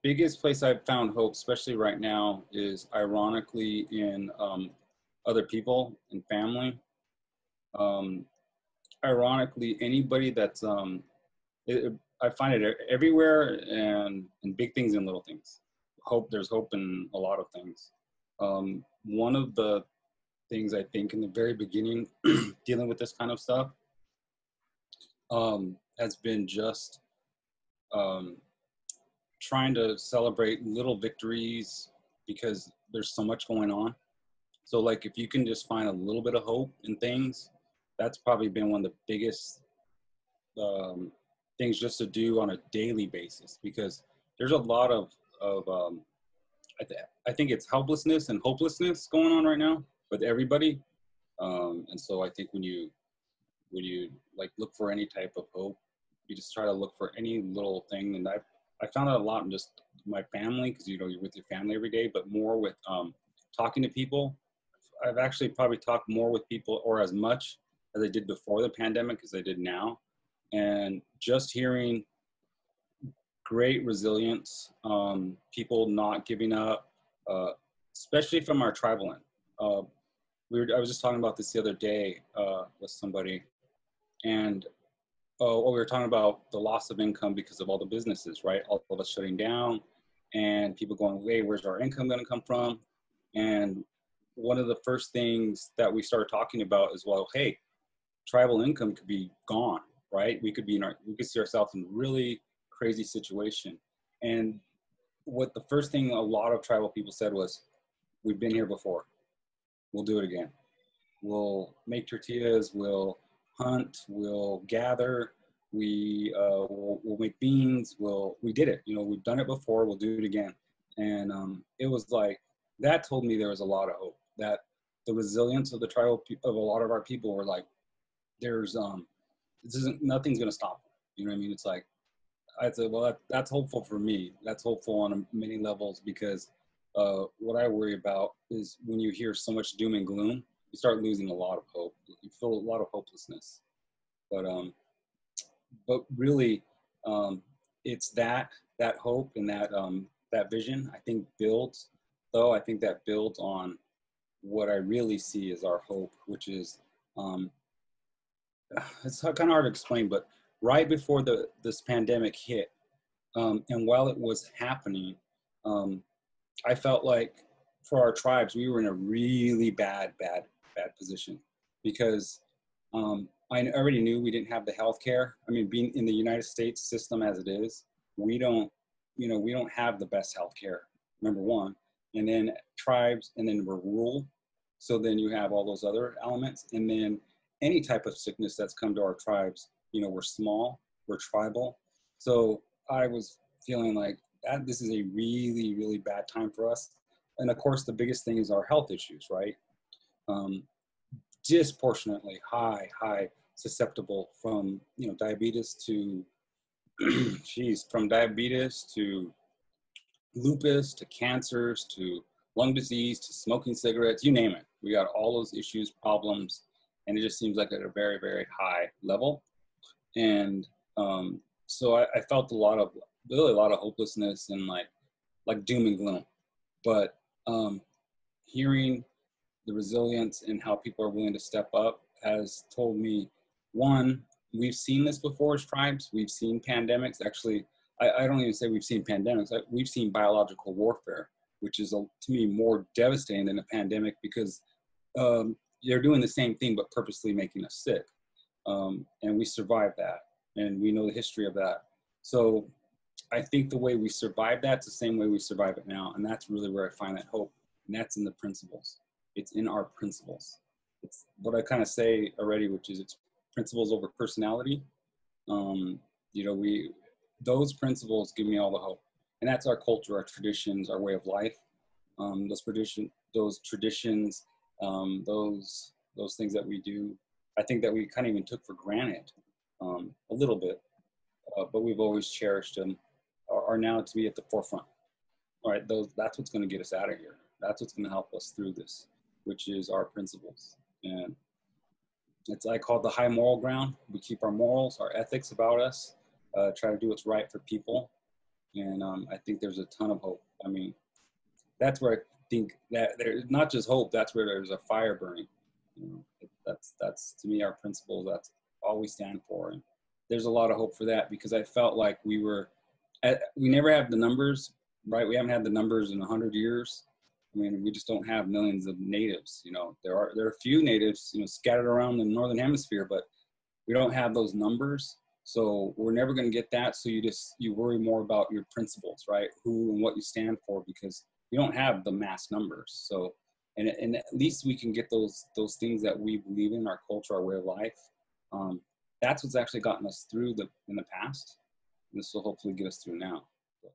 biggest place I've found hope, especially right now, is ironically in other people and family. Um, Ironically, anybody that's I find it everywhere, and in big things and little things. There's hope in a lot of things. One of the things I think in the very beginning, dealing with this kind of stuff, has been just um, trying to celebrate little victories because there's so much going on. So like if you can just find a little bit of hope in things, that's probably been one of the biggest um, things just to do on a daily basis, because there's a lot of I think it's helplessness and hopelessness going on right now with everybody. And so I think when you like look for any type of hope, you just try to look for any little thing. And I found that a lot in just my family, because you're with your family every day, but more with talking to people. I've actually probably talked more with people, or as much as I did before the pandemic as I did now. And just hearing great resilience, people not giving up, uh, especially from our tribal end. Uh, I was just talking about this the other day with somebody, and we were talking about the loss of income because of all the businesses, right? All of us shutting down, and people going, "Hey, where's our income going to come from?" And one of the first things that we started talking about is, well, hey, tribal income could be gone, right? We could see ourselves in really crazy situation. And what the first thing a lot of tribal people said was, "We've been here before. We'll do it again. We'll make tortillas. We'll hunt. We'll gather. We'll make beans. We did it. We've done it before. We'll do it again." And it was like that told me there was a lot of hope, that the resilience of the tribal of a lot of our people were like, there's nothing's gonna stop them. You know what I mean? It's like I'd say, well, that's hopeful for me. That's hopeful on many levels, because what I worry about is when you hear so much doom and gloom, you start losing a lot of hope. You feel a lot of hopelessness. But really, it's that hope and that vision. I think that builds on what I really see as our hope, which is um, it's kind of hard to explain, but right before this pandemic hit, and while it was happening, um, I felt like for our tribes, we were in a really bad position, because I already knew we didn't have the health care. I mean, being in the United States system as it is, we don't, we don't have the best health care, number one. And then tribes, and then we're rural. So then you have all those other elements. And then any type of sickness that's come to our tribes, we're small, we're tribal. So I was feeling like this is a really, really bad time for us. And of course, the biggest thing is our health issues, right? Um, Disproportionately high susceptible from diabetes to from diabetes to lupus to cancers to lung disease to smoking cigarettes, you name it. We got all those issues, problems, and it just seems like at a very, very high level. And so I felt really a lot of hopelessness and like doom and gloom. But hearing the resilience and how people are willing to step up has told me, one, we've seen this before as tribes. We've seen pandemics. Actually, I don't even say we've seen pandemics. We've seen biological warfare, which is to me more devastating than a pandemic, because they're doing the same thing but purposely making us sick. And we survived that, and we know the history of that. So I think the way we survive that's the same way we survive it now, and that's really where I find that hope, and that's in the principles. It's in our principles. It's what I kind of say already, which is it's principles over personality. Those principles give me all the hope, and that's our culture, our traditions, our way of life. Those traditions, those things that we do, I think that we kind of even took for granted a little bit, but we've always cherished them, are now to be at the forefront. All right, that's what's going to get us out of here. That's what's going to help us through this, which is our principles. And I call it the high moral ground. We keep our morals, our ethics about us, try to do what's right for people. And I think there's a ton of hope. I mean, that's where I think that there's not just hope. That's where there's a fire burning. You know, that's to me our principles. That's all we stand for. And there's a lot of hope for that because I felt like we never have the numbers, right? We haven't had the numbers in 100 years. I mean, we just don't have millions of natives. You know, there are a few natives, you know, scattered around the northern hemisphere, but we don't have those numbers. So we're never going to get that. So you worry more about your principles, right? Who and what you stand for, because you don't have the mass numbers. So, and at least we can get those things that we believe in, our culture, our way of life. Um, that's what's actually gotten us through in the past. And this will hopefully get us through now. So